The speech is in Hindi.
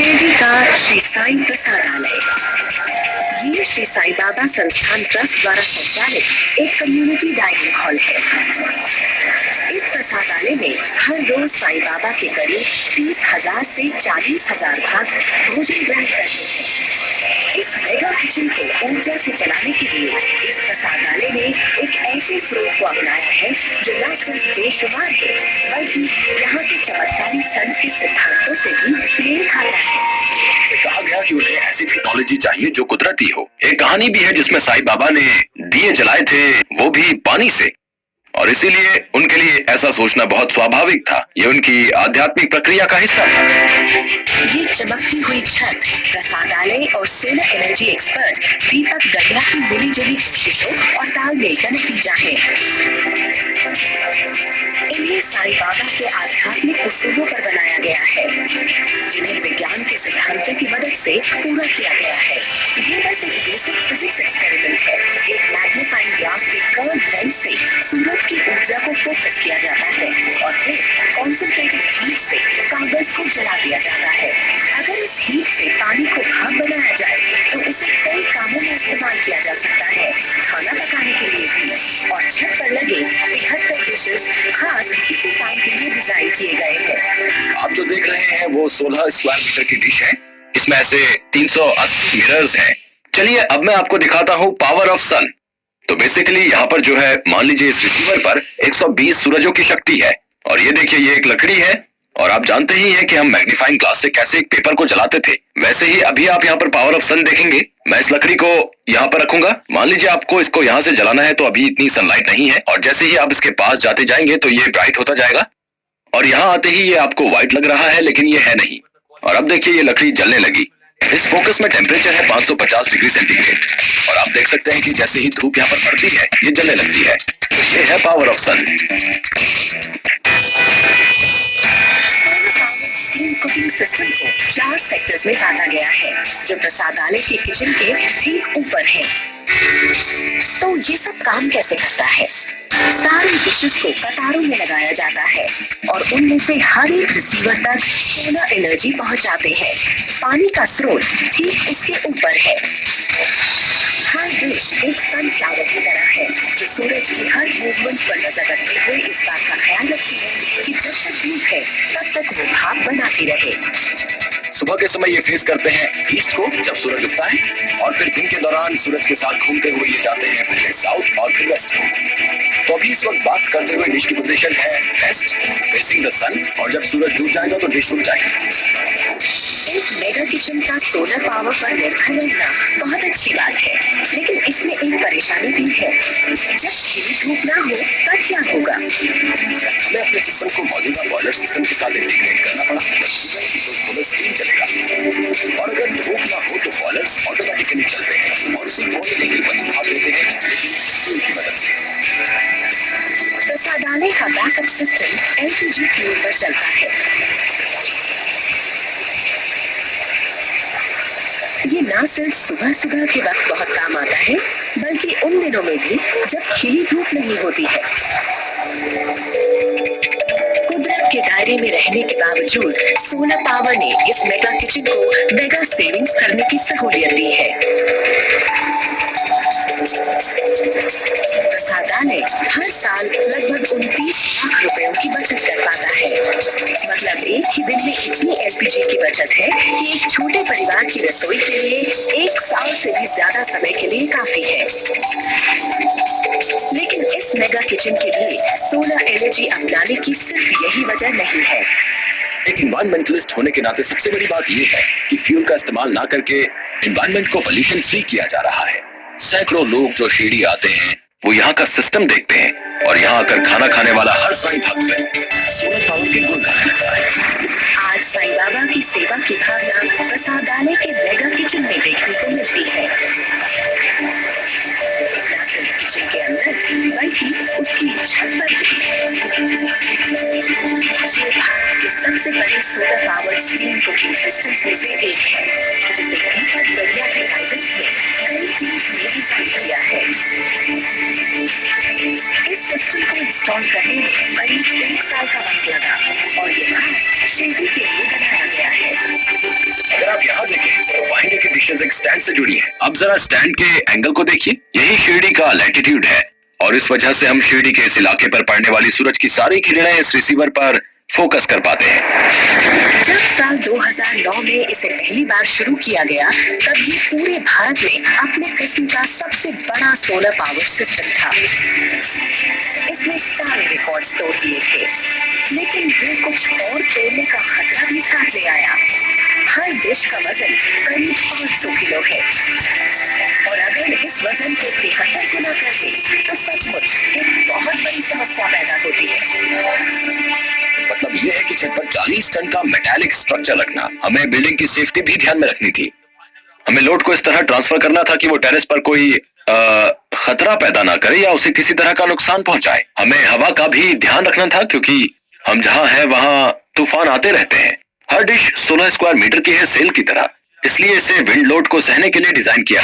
शिरडी का श्री साई प्रसादालय। ये श्री साई बाबा संस्थान ट्रस्ट द्वारा संचालित एक कम्युनिटी डाइनिंग हॉल है। इस प्रसादालय में हर रोज साई बाबा के करीब 30,000 से 40,000 भक्त भोजन ग्रहण करते हैं। इस मेगा किचन को ऊर्जा से चलाने के लिए इस प्रसादालय ने एक ऐसे स्रोत को अपनाया है जो न सिर्फ बेशुमार है बल्कि यहाँ के चमत्कारी संत के सिद्धांतों से भी मेल खाता है। कहा गया कि उन्हें ऐसी टेक्नोलॉजी चाहिए जो कुदरती हो। एक कहानी भी है जिसमें साईं बाबा ने दिए जलाए थे, वो भी पानी से, और इसीलिए उनके लिए ऐसा सोचना बहुत स्वाभाविक था। ये उनकी आध्यात्मिक प्रक्रिया का हिस्सा था। ये चमकती हुई छत प्रसादालय और सोलर एनर्जी एक्सपर्ट दीपक गढ़िया की मिली जुली कोशिशों और तालमेल का नतीजा है। इन्हें साईं बाबा के आध्यात्मिक उसूलों पर बनाया गया है, जिन्हें विज्ञान के सिद्धांतों की मदद से पूरा किया गया है। ये बस एक बेसिक फिजिक्स एक्सपेरिमेंट है। एक मैग्नीफाइंग ग्लास के कर्व लेंस से सूरज की ऊर्जा को फोकस किया जाता है और फिर कॉन्सेंट्रेटेड हीट से कागज को जला दिया जाता है। अगर इस हीट से पानी को भाप बनाया जाए तो उसे कई कामों में इस्तेमाल किया जा सकता है, खाना पकाने के लिए भी। और छत पर लगे 73 डिशेस खास इसी काम के लिए डिजाइन किए गए हैं। आप जो देख रहे हैं वो 16 स्क्वायर मीटर की डिश है। इसमें ऐसे 380 मिरर्स हैं। चलिए अब मैं आपको दिखाता हूँ पावर ऑफ सन। तो बेसिकली यहाँ पर जो है, मान लीजिए इस रिसीवर पर 120 सूरजों की शक्ति है, और ये देखिए ये एक लकड़ी है, और आप जानते ही हैं कि हम मैग्नीफाइंग ग्लास से कैसे एक पेपर को जलाते थे। वैसे ही अभी आप यहाँ पर पावर ऑफ सन देखेंगे। मैं इस लकड़ी को यहाँ पर रखूंगा। मान लीजिए आपको इसको यहाँ से जलाना है, तो अभी इतनी सनलाइट नहीं है, और जैसे ही आप इसके पास जाते जाएंगे तो ये ब्राइट होता जाएगा, और यहाँ आते ही ये आपको व्हाइट लग रहा है, लेकिन ये है नहीं। और अब देखिए ये लकड़ी जलने लगी। इस फोकस में टेम्परेचर है 550 डिग्री सेंटीग्रेड, और आप देख सकते हैं कि जैसे ही धूप यहाँ पर पड़ती है ये जलने लगती है। तो ये है power of sun. Steam cooking system को 4 सेक्टर्स में बांटा गया है, जो प्रसादालय के किचन के ठीक ऊपर है। तो ये सब काम कैसे करता है? सारी डिशेस को कतारों में लगाया जाता है और उनमें से हर एक रिसीवर तक सोलर एनर्जी पहुंचाते हैं। पानी का स्रोत ठीक उसके ऊपर है। हर डिश एक सनफ्लावर की तरह है, जो सूरज की हर मूवमेंट पर नजर रखते हुए इस बात का ख्याल रखती है कि जब तक धूप है तब तक वो भाप बनाती रहे। सुबह के समय ये फेस करते हैं ईस्ट को जब सूरज उगता है, और फिर दिन के दौरान सूरज के साथ घूमते हुए ये जाते हैं पहले साउथ और फिर वेस्ट को। तो अभी इस वक्त बात करते हुए डिश की पोजीशन है वेस्ट फेसिंग द सन, और जब सूरज डूब जाएगा तो डिश रुक जाएगी। एक मेगा किचन का सोलर पावर पर निर्भर रहना बहुत अच्छी बात है, लेकिन इसमें एक परेशानी भी है। जब खिली धूप ना हो तब क्या होगा? मैं अपने सिस्टम को मौजूदा बॉयलर सिस्टम के साथ इंटीग्रेट करना पड़ा। तो सोलर स्टीम चलेगा, और अगर धूप ना हो तो बॉयलर्स ऑटोमेटिकली चलते हैं और उसी बॉयलर के ऊपर भाप देते हैं फ्यूल की मदद से। प्रसादालय का बैकअप सिस्टम एलपीजी फ्यूल पर चलता है। ये न सिर्फ सुबह सुबह के वक्त बहुत काम आता है, बल्कि उन दिनों में भी जब खिली धूप नहीं होती है। कुदरत के दायरे में रहने के बावजूद सोलर पावर ने इस मेगा किचन को मेगा सेविंग्स करने की सहूलियत दी है। प्रसादालय हर साल लगभग 29 लाख रुपयों की बचत कर पाता है। मतलब एक ही दिन में इतनी एलपीजी की बचत है कि एक छोटे परिवार की रसोई के लिए 1 साल से भी ज्यादा समय के लिए काफी है। लेकिन इस मेगा किचन के लिए सोलर एनर्जी अपनाने की सिर्फ यही वजह नहीं है। एक इन्वायरमेंटलिस्ट होने के नाते सबसे बड़ी बात यह है कि फ्यूल का इस्तेमाल ना करके इन्वायरमेंट को पोल्यूशन फ्री किया जा रहा है। सैकड़ों लोग जो शिरडी आते हैं वो यहाँ का सिस्टम देखते हैं, और यहाँ आकर खाना खाने वाला हर साईं भक्त सोलर पावर के गुण गाने लगता है। आज साईं बाबा की सेवा की भावना प्रसादालय के मेगा किचन में देखने को मिलती है। न सिर्फ किचन के अंदर बल्कि उसकी छत पर भी। ये भारत के सबसे बड़े solar power steam cooking system में से एक है, जिसे दीपक गढ़िया के गाइडेंस में कई टीम्स ने डिजाइन किया है। इस सिस्टम को इंस्टॉल करने में करीब 1 साल का वक्त लगा, और ये खास शिरडी के लिए बनाया गया है। सिर्फ एक स्टैंड से जुड़ी है। अब जरा स्टैंड के एंगल को देखिए, यही शिरडी का लैटिट्यूड है और इस वजह से हम शिरडी के इस इलाके पर पड़ने वाली सूरज की सारी किरणें इस रिसीवर पर फोकस कर पाते हैं। जब साल 2009 में इसे पहली बार शुरू किया गया तब ये पूरे भारत में अपने किस्म का सबसे बड़ा सोलर पावर सिस्टम था। इसने सारे रिकॉर्ड्स तोड़ दिए थे, लेकिन ये कुछ और तोड़ने का खतरा भी साथ ले आया। हर डिश का वजन करीब 500 किलो है और अगर इस वजन को 73 गुना कर दे तो सचमुच एक बहुत बड़ी समस्या पैदा होती है। मतलब ये है कि छत पर 40 टन का मेटालिक स्ट्रक्चर रखना, हमें बिल्डिंग की सेफ्टी भी ध्यान में रखनी थी। हमें लोड को इस तरह ट्रांसफर करना था कि वो टेरेस पर कोई खतरा पैदा ना करे या उसे किसी तरह का नुकसान पहुंचाए। हमें हवा का भी ध्यान रखना था क्योंकि हम जहां हैं वहां तूफान आते रहते हैं। हर डिश 16 स्क्वायर मीटर की है सेल की तरह, इसलिए इसे विंड लोड को सहने के लिए डिजाइन किया।